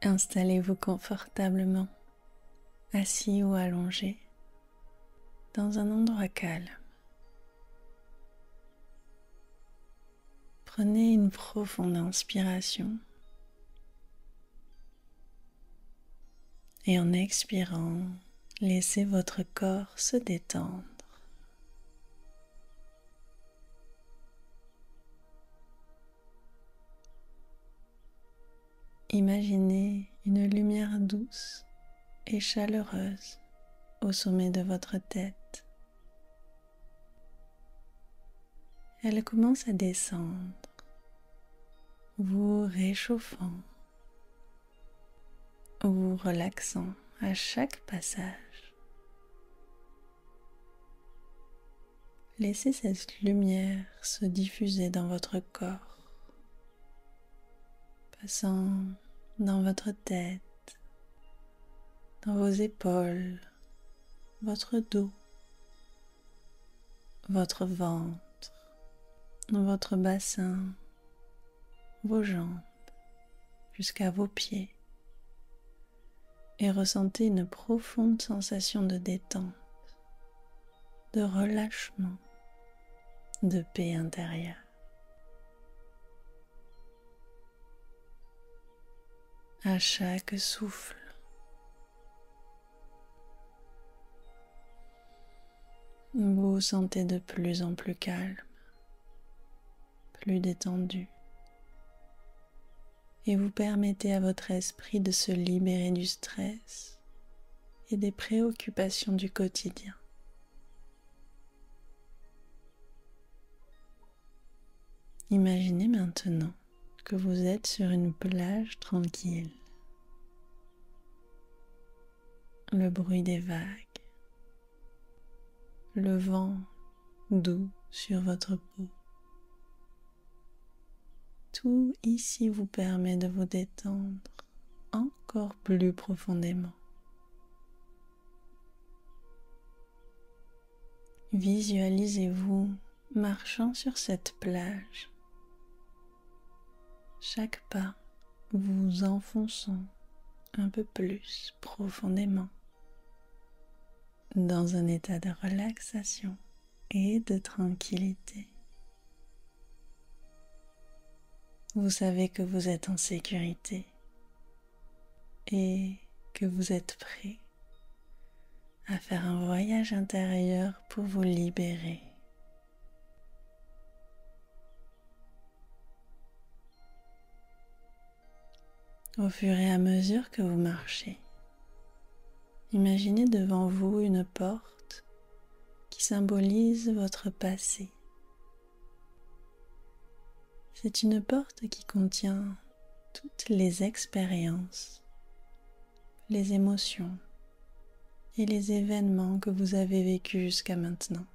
Installez-vous confortablement, assis ou allongé, dans un endroit calme. Prenez une profonde inspiration et en expirant, laissez votre corps se détendre. Imaginez une lumière douce et chaleureuse au sommet de votre tête. Elle commence à descendre, vous réchauffant, vous relaxant à chaque passage. Laissez cette lumière se diffuser dans votre corps, passant dans votre tête, dans vos épaules, votre dos, votre ventre, votre bassin, vos jambes, jusqu'à vos pieds, et ressentez une profonde sensation de détente, de relâchement, de paix intérieure. À chaque souffle, vous vous sentez de plus en plus calme, plus détendu, et vous permettez à votre esprit de se libérer du stress et des préoccupations du quotidien. Imaginez maintenant que vous êtes sur une plage tranquille. Le bruit des vagues, le vent doux sur votre peau. Tout ici vous permet de vous détendre encore plus profondément. Visualisez-vous marchant sur cette plage, chaque pas vous enfonçant un peu plus profondément dans un état de relaxation et de tranquillité. Vous savez que vous êtes en sécurité et que vous êtes prêt à faire un voyage intérieur pour vous libérer. Au fur et à mesure que vous marchez, imaginez devant vous une porte qui symbolise votre passé. C'est une porte qui contient toutes les expériences, les émotions et les événements que vous avez vécus jusqu'à maintenant.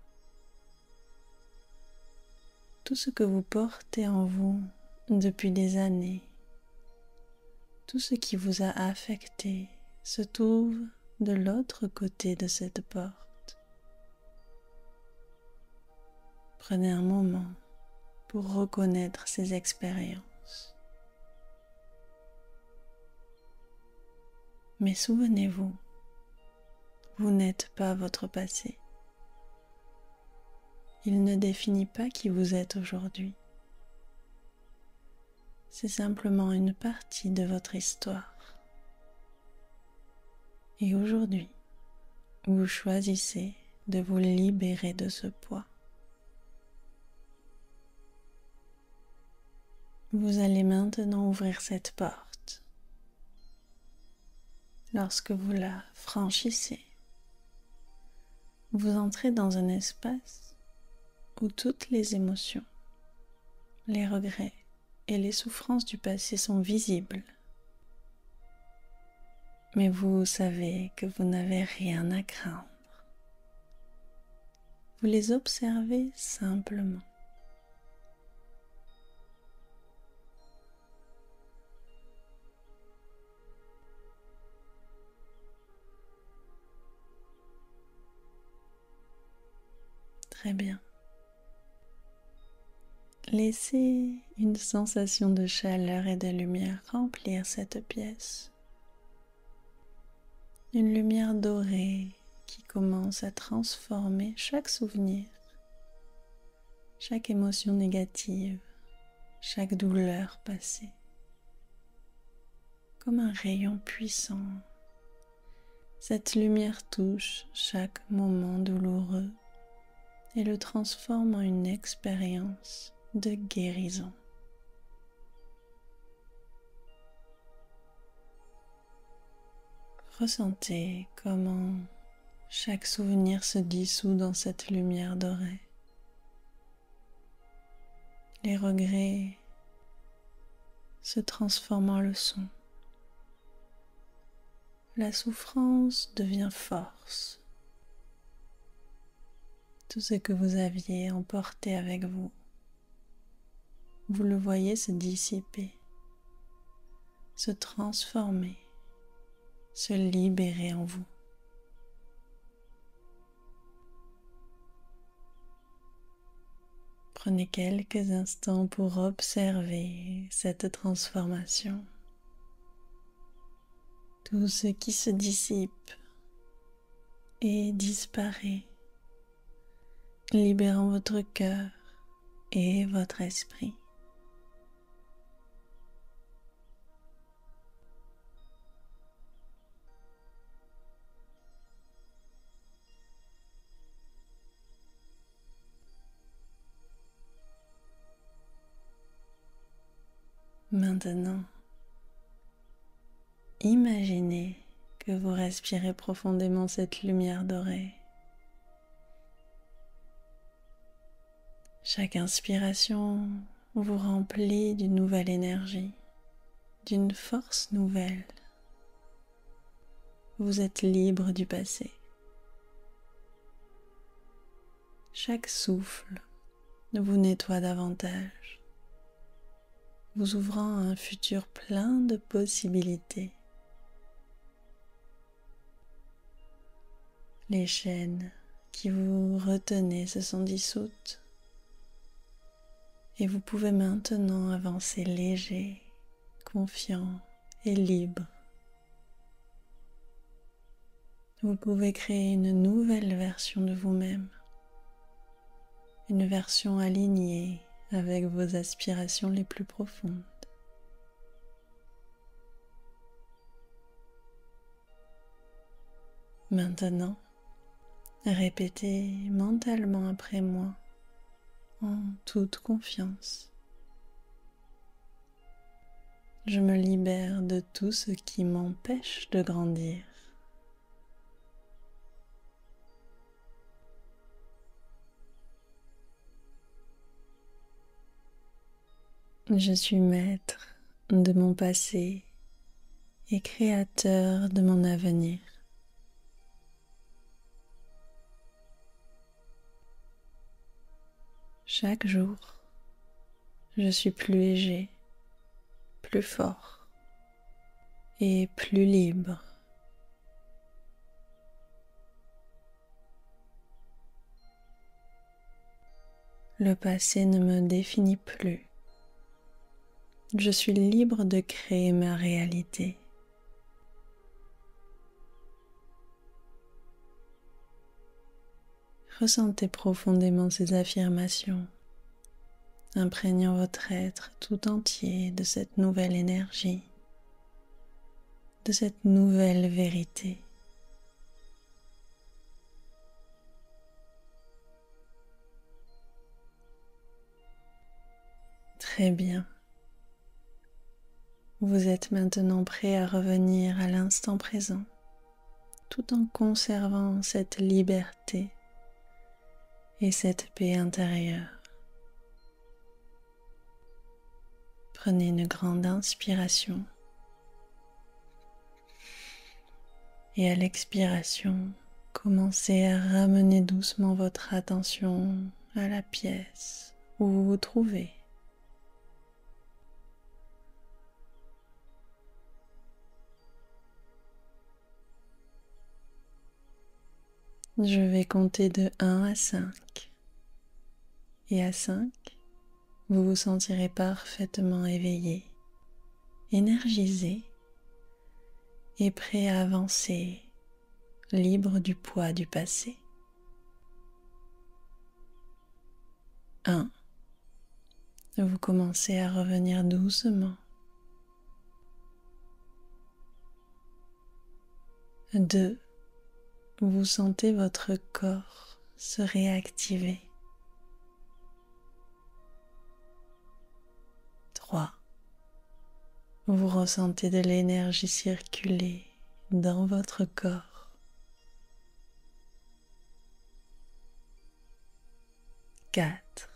Tout ce que vous portez en vous depuis des années, tout ce qui vous a affecté se trouve de l'autre côté de cette porte. Prenez un moment pour reconnaître ces expériences. Mais souvenez-vous, vous n'êtes pas votre passé. Il ne définit pas qui vous êtes aujourd'hui. C'est simplement une partie de votre histoire. Et aujourd'hui, vous choisissez de vous libérer de ce poids. Vous allez maintenant ouvrir cette porte. Lorsque vous la franchissez, vous entrez dans un espace où toutes les émotions, les regrets et les souffrances du passé sont visibles. Mais vous savez que vous n'avez rien à craindre. Vous les observez simplement. Très bien. Laissez une sensation de chaleur et de lumière remplir cette pièce une lumière dorée qui commence à transformer chaque souvenir, chaque émotion négative, chaque douleur passée, comme un rayon puissant. Cette lumière touche chaque moment douloureux et le transforme en une expérience de guérison. Ressentez comment chaque souvenir se dissout dans cette lumière dorée. Les regrets se transforment en leçons. La souffrance devient force. Tout ce que vous aviez emporté avec vous, vous le voyez se dissiper, se transformer, se libérer en vous. Prenez quelques instants pour observer cette transformation. Tout ce qui se dissipe et disparaît, libérant votre cœur et votre esprit. Maintenant, imaginez que vous respirez profondément cette lumière dorée. Chaque inspiration vous remplit d'une nouvelle énergie, d'une force nouvelle. Vous êtes libre du passé. Chaque souffle vous nettoie davantage, vous ouvrant à un futur plein de possibilités. Les chaînes qui vous retenaient se sont dissoutes et vous pouvez maintenant avancer léger, confiant et libre. Vous pouvez créer une nouvelle version de vous-même, une version alignée avec vos aspirations les plus profondes. Maintenant, répétez mentalement après moi en toute confiance. Je me libère de tout ce qui m'empêche de grandir. Je suis maître de mon passé et créateur de mon avenir. Chaque jour, je suis plus léger, plus fort et plus libre. Le passé ne me définit plus. Je suis libre de créer ma réalité. Ressentez profondément ces affirmations, imprégnant votre être tout entier de cette nouvelle énergie, de cette nouvelle vérité. Très bien. Vous êtes maintenant prêt à revenir à l'instant présent, tout en conservant cette liberté et cette paix intérieure. Prenez une grande inspiration et à l'expiration, commencez à ramener doucement votre attention à la pièce où vous vous trouvez. Je vais compter de 1 à 5. Et à 5, vous vous sentirez parfaitement éveillé, énergisé et prêt à avancer libre du poids du passé. 1. Vous commencez à revenir doucement. 2. Vous sentez votre corps se réactiver. 3. Vous ressentez de l'énergie circuler dans votre corps. 4.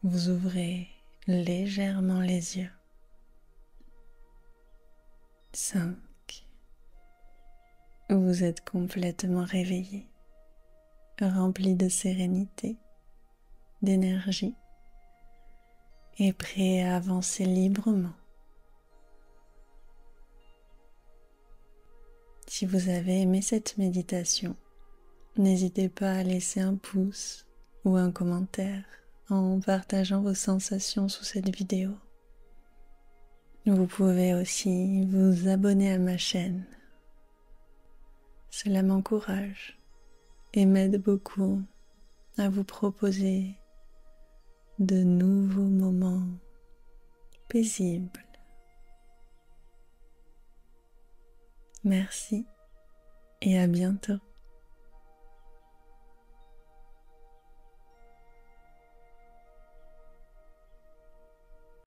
Vous ouvrez légèrement les yeux. 5. Vous êtes complètement réveillé, rempli de sérénité, d'énergie et prêt à avancer librement. Si vous avez aimé cette méditation, n'hésitez pas à laisser un pouce ou un commentaire en partageant vos sensations sous cette vidéo. Vous pouvez aussi vous abonner à ma chaîne. Cela m'encourage et m'aide beaucoup à vous proposer de nouveaux moments paisibles. Merci et à bientôt.